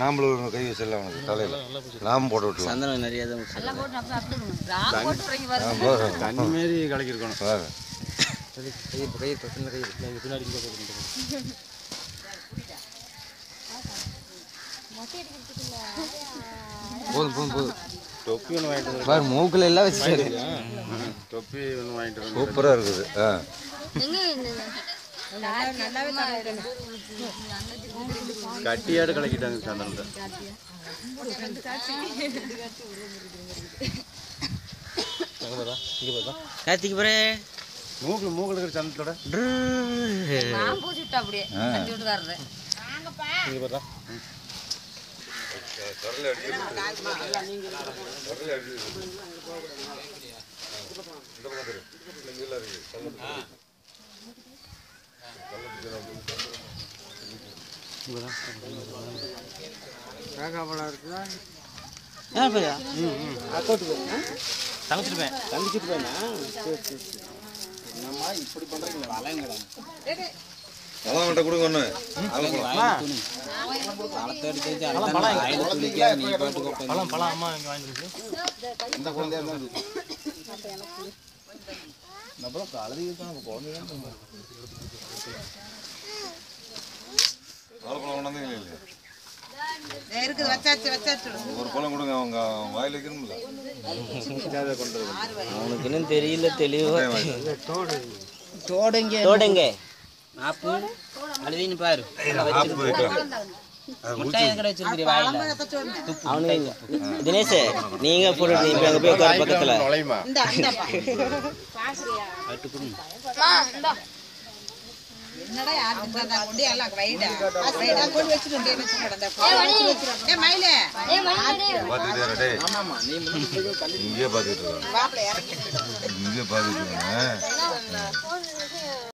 நாமளும் கை வச்சிடலாம் அவனுக்கு தலையில நாம போட்டு விட்டுலாம் சந்தனம் நிறைய தண்ணி மாரி கலக்கிருக்கணும் கை பின்னாடி போதும் போதும் போதும் தொப்பி ஒன்று வாங்கிட்டு பாரு மூக்கில் எல்லாம் வச்சு தொப்பி ஒன்று வாங்கிட்டு சூப்பராக இருக்குது கட்டியாடு கலக்கிட்டாங்க சந்தனத்தை கார்த்திக் போறே மூக்கு இருக்கிற சந்தனத்தோட அப்படியே இப்படி பண்றீங்க கொடுங்க ஒண்ணு ஒரு பழம் கொடுங்க அவங்க வாயில வைக்கணும்ல அவனுக்கு இன்னும் தெரியல தெளிவா தோடுங்க ஆப்பு அழுதின்னு பாரு தினேஷ் நீங்க போய் பக்கத்துல இங்கே பாத்துட்டு